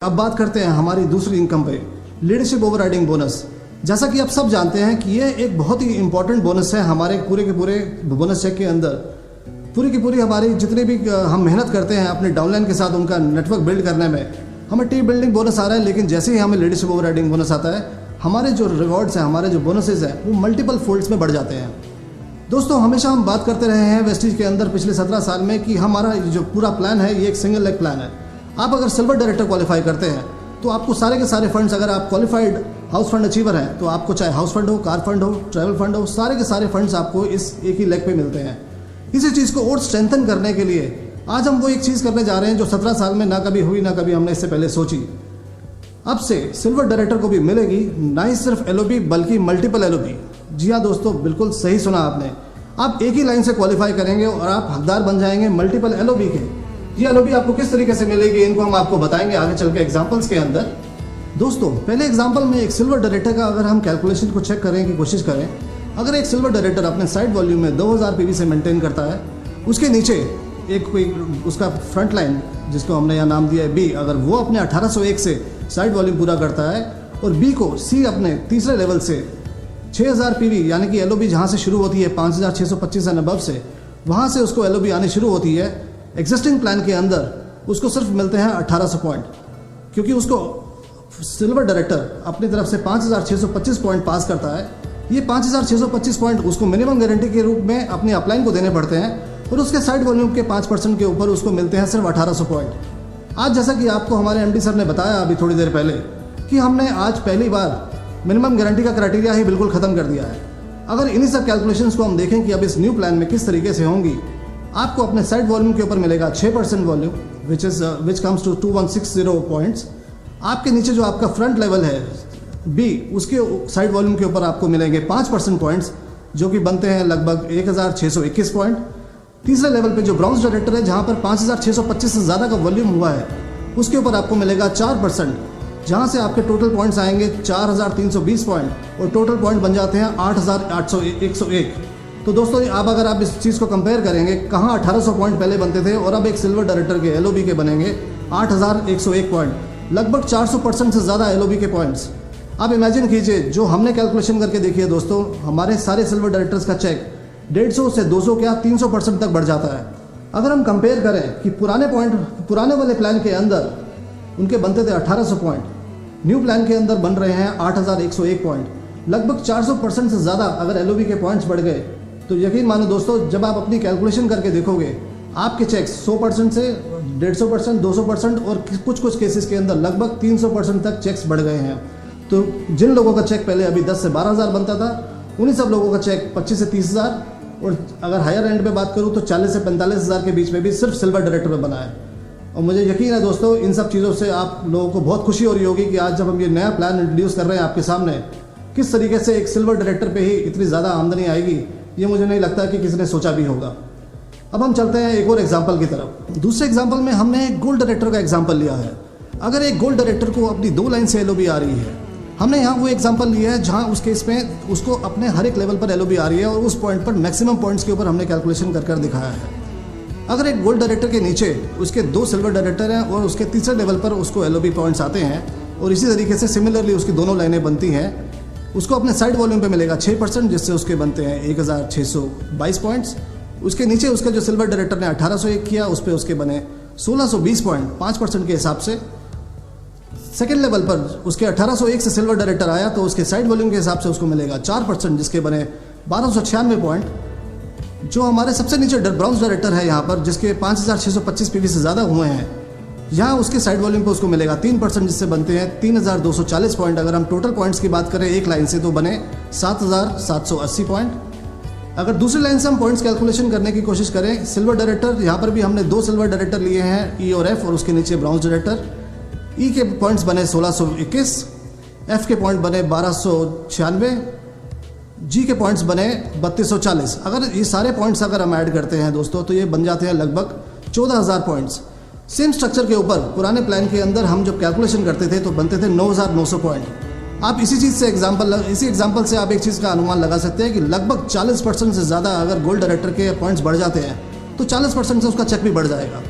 अब बात करते हैं हमारी दूसरी इनकम पे, लीडरशिप ओवरराइडिंग बोनस। जैसा कि आप सब जानते हैं कि ये एक बहुत ही इंपॉर्टेंट बोनस है हमारे पूरे के पूरे बोनस चेक के अंदर। पूरी की पूरी हमारी जितने भी हम मेहनत करते हैं अपने डाउनलाइन के साथ उनका नेटवर्क बिल्ड करने में, हमें टीम बिल्डिंग बोनस आ रहा है, लेकिन जैसे ही हमें लीडरशिप ओवरराइडिंग बोनस आता है, हमारे जो रिवॉर्ड्स हैं, हमारे जो बोनसेस हैं, वो मल्टीपल फोल्ड्स में बढ़ जाते हैं। दोस्तों, हमेशा हम बात करते रहे हैं वेस्टीज के अंदर पिछले 17 साल में कि हमारा जो पूरा प्लान है ये एक सिंगल लेग प्लान है। आप अगर सिल्वर डायरेक्टर क्वालिफाई करते हैं तो आपको सारे के सारे फंड्स, अगर आप क्वालिफाइड हाउस फंड अचीवर हैं तो आपको चाहे हाउस फंड हो, कार फंड हो, ट्रैवल फंड हो, सारे के सारे फंड्स आपको इस एक ही लेग पे मिलते हैं। इसी चीज़ को और स्ट्रेंथन करने के लिए आज हम वो एक चीज़ करने जा रहे हैं जो 17 साल में ना कभी हुई, ना कभी हमने इससे पहले सोची। अब से सिल्वर डायरेक्टर को भी मिलेगी ना ही सिर्फ एलओबी बल्कि मल्टीपल एलओबी। जी हाँ दोस्तों, बिल्कुल सही सुना आपने। आप एक ही लाइन से क्वालिफाई करेंगे और आप हकदार बन जाएंगे मल्टीपल एलओबी के। ये एलओबी आपको किस तरीके से मिलेगी, इनको हम आपको बताएंगे आगे चल के एग्जाम्पल्स के अंदर। दोस्तों, पहले एग्जाम्पल में एक सिल्वर डायरेक्टर का अगर हम कैलकुलेशन को चेक करने की कोशिश करें, अगर एक सिल्वर डायरेक्टर अपने साइड वॉल्यूम में 2000 पीवी से मेंटेन करता है, उसके नीचे एक कोई उसका फ्रंट लाइन जिसको हमने यहाँ नाम दिया है बी, अगर वो अपने 1801 से साइड वॉल्यूम पूरा करता है और बी को सी अपने तीसरे लेवल से 6000 पीवी यानी कि एलओबी जहाँ से शुरू होती है 5625 एंड अबव से, वहाँ से उसको एलओबी आनी शुरू होती है। एग्जिस्टिंग प्लान के अंदर उसको सिर्फ मिलते हैं 1800 पॉइंट, क्योंकि उसको सिल्वर डायरेक्टर अपनी तरफ से 5625 पॉइंट पास करता है। ये 5625 पॉइंट उसको मिनिमम गारंटी के रूप में अपनी अपलाइन को देने पड़ते हैं और उसके साइड वॉल्यूम के 5% के ऊपर उसको मिलते हैं सिर्फ 1800 पॉइंट। आज जैसा कि आपको हमारे एमडी सर ने बताया अभी थोड़ी देर पहले कि हमने आज पहली बार मिनिमम गारंटी का क्राइटेरिया ही बिल्कुल ख़त्म कर दिया है। अगर इन्हीं सब कैलकुलेशंस को हम देखें कि अब इस न्यू प्लान में किस तरीके से होंगी, आपको अपने साइड वॉल्यूम के ऊपर मिलेगा 6% volume which comes to 2160 points. आपके नीचे जो आपका फ्रंट लेवल है बी, उसके साइड वॉल्यूम के ऊपर आपको मिलेंगे 5% पॉइंट्स जो कि बनते हैं लगभग 1621 पॉइंट। तीसरे लेवल पे जो ब्राउन्स डायरेक्टर है, जहाँ पर 5625 से ज़्यादा का वॉल्यूम हुआ है, उसके ऊपर आपको मिलेगा 4%, जहाँ से आपके टोटल पॉइंट्स आएंगे 4320 पॉइंट और टोटल पॉइंट बन जाते हैं 8101। तो दोस्तों, आप अगर आप इस चीज़ को कंपेयर करेंगे, कहाँ 1800 पॉइंट पहले बनते थे और अब एक सिल्वर डायरेक्टर के एलओबी के बनेंगे 8101 पॉइंट, लगभग 400% से ज़्यादा एलओबी के पॉइंट्स। आप इमेजिन कीजिए, जो हमने कैलकुलेशन करके देखी है दोस्तों, हमारे सारे सिल्वर डायरेक्टर्स का चेक 150 से 200 क्या 300% तक बढ़ जाता है। अगर हम कंपेयर करें कि पुराने वाले प्लान के अंदर उनके बनते थे 1800 पॉइंट, न्यू प्लान के अंदर बन रहे हैं 8101 पॉइंट, लगभग 400% से ज़्यादा अगर एलओबी के पॉइंट्स बढ़ गए तो यकीन मानो दोस्तों, जब आप अपनी कैलकुलेशन करके देखोगे, आपके चेक्स 100% से 150%, 200% और कुछ केसेस के अंदर लगभग 300% तक चेक्स बढ़ गए हैं। तो जिन लोगों का चेक पहले अभी 10 से 12,000 बनता था, उन्हीं सब लोगों का चेक 25 से 30,000 और अगर हायर एंड पे बात करूँ तो 40 से 45,000 के बीच में भी सिर्फ सिल्वर डायरेक्टर में बना है। और मुझे यकीन है दोस्तों, इन सब चीज़ों से आप लोगों को बहुत खुशी हो रही होगी कि आज जब हम ये नया प्लान इंट्रोड्यूस कर रहे हैं आपके सामने, किस तरीके से एक सिल्वर डायरेक्टर पे ही इतनी ज़्यादा आमदनी आएगी, ये मुझे नहीं लगता कि किसी ने सोचा भी होगा। अब हम चलते हैं एक और एग्जाम्पल की तरफ। दूसरे एग्जाम्पल में हमने एक गोल्ड डायरेक्टर का एग्जाम्पल लिया है। अगर एक गोल्ड डायरेक्टर को अपनी 2 लाइन से एलओबी आ रही है, हमने यहाँ वो एग्जाम्पल लिया है जहाँ उस केस में उसको अपने हर एक लेवल पर एलओबी आ रही है और उस पॉइंट पर मैक्सिमम पॉइंट्स के ऊपर हमने कैलकुलेशन कर दिखाया है। अगर एक गोल्ड डायरेक्टर के नीचे उसके 2 सिल्वर डायरेक्टर हैं और उसके तीसरे लेवल पर उसको एलओबी पॉइंट्स आते हैं और इसी तरीके से सिमिलरली उसकी दोनों लाइनें बनती हैं, उसको अपने साइड वॉल्यूम पे मिलेगा 6%, जिससे उसके बनते हैं 1622 पॉइंट्स। उसके नीचे उसका जो सिल्वर डायरेक्टर ने 1801 किया, उस पर उसके बने 1620 पॉइंट 5% के हिसाब से। सेकेंड लेवल पर उसके 1801 से सिल्वर डायरेक्टर आया तो उसके साइड वॉल्यूम के हिसाब से उसको मिलेगा 4%, जिसके बने 1296 पॉइंट। जो हमारे सबसे नीचे ब्राउन्स डायरेक्टर है यहाँ पर, जिसके 5625 पीवी से ज़्यादा हुए हैं, यहाँ उसके साइड वॉल्यूम पे उसको मिलेगा 3%, जिससे बनते हैं 3240 पॉइंट। अगर हम टोटल पॉइंट्स की बात करें एक लाइन से तो बने 7780 पॉइंट। अगर दूसरी लाइन से हम पॉइंट्स कैलकुलेशन करने की कोशिश करें, सिल्वर डायरेक्टर, यहाँ पर भी हमने 2 सिल्वर डायरेक्टर लिए हैं, ई और एफ, और उसके नीचे ब्राउन्स डायरेक्टर। ई के पॉइंट्स बने 1621, एफ के पॉइंट बने 1296, जी के पॉइंट्स बने 3240। अगर ये सारे पॉइंट्स अगर हम ऐड करते हैं दोस्तों, तो ये बन जाते हैं लगभग 14,000 पॉइंट्स। सेम स्ट्रक्चर के ऊपर पुराने प्लान के अंदर हम जब कैलकुलेशन करते थे तो बनते थे 9,900 पॉइंट। आप इसी एग्जाम्पल से आप एक चीज़ का अनुमान लगा सकते हैं कि लगभग 40% से ज़्यादा अगर गोल्ड डायरेक्टर के पॉइंट्स बढ़ जाते हैं तो 40% से उसका चेक भी बढ़ जाएगा।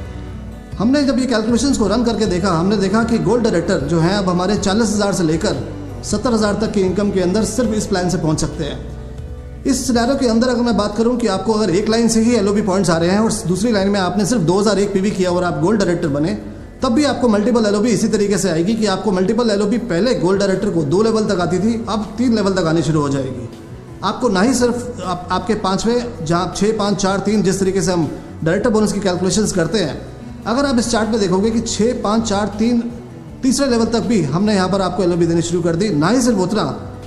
हमने जब ये कैलकुलेशंस को रन करके देखा, हमने देखा कि गोल्ड डायरेक्टर जो हैं अब हमारे 40,000 से लेकर 70,000 तक की इनकम के अंदर सिर्फ इस प्लान से पहुंच सकते हैं। इस सिनेरियो के अंदर अगर मैं बात करूं कि आपको अगर एक लाइन से ही एलओबी पॉइंट्स आ रहे हैं और दूसरी लाइन में आपने सिर्फ 2001 पीवी किया और आप गोल्ड डायरेक्टर बने, तब भी आपको मल्टीपल एलओबी इसी तरीके से आएगी कि आपको मल्टीपल एलओबी पहले गोल्ड डायरेक्टर को 2 लेवल तक आती थी, अब 3 लेवल तक आनी शुरू हो जाएगी। आपको ना ही सिर्फ आपके 5वें, जहाँ 6, 5, 4, 3 जिस तरीके से हम डायरेक्टर बोनस की कैलकुलेशंस करते हैं, अगर आप इस चार्ट में देखोगे कि 6, 5, 4, 3 तीसरे लेवल तक भी हमने यहाँ पर आपको एलओबी देनी शुरू कर दी। ना ही सिर्फ उतना,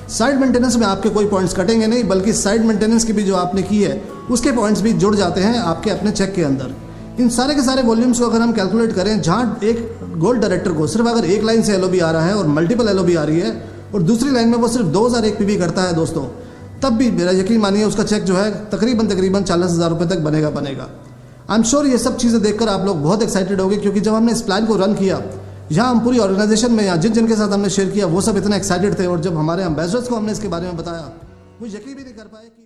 साइड मेंटेनेंस में आपके कोई पॉइंट्स कटेंगे नहीं, बल्कि साइड मेंटेनेंस की भी जो आपने की है उसके पॉइंट्स भी जुड़ जाते हैं आपके अपने चेक के अंदर। इन सारे के सारे वॉल्यूम्स को अगर हम कैलकुलेट करें, जहाँ एक गोल्ड डायरेक्टर को सिर्फ अगर एक लाइन से एलओबी आ रहा है और मल्टीपल एलओबी आ रही है और दूसरी लाइन में वो सिर्फ 2001 पीवी करता है दोस्तों, तब भी मेरा यकीन मानिए उसका चेक जो है तकरीबन 40,000 रुपये तक बनेगा। आई एम श्योर ये सब चीज़ें देखकर आप लोग बहुत एक्साइटेड होंगे, क्योंकि जब हमने इस प्लान को रन किया, यहाँ हम पूरी ऑर्गेनाइजेशन में यहाँ जिनके साथ हमने शेयर किया वो सब इतने एक्साइटेड थे, और जब हमारे एम्बेसडर्स को हमने इसके बारे में बताया वो यकीन भी नहीं कर पाए कि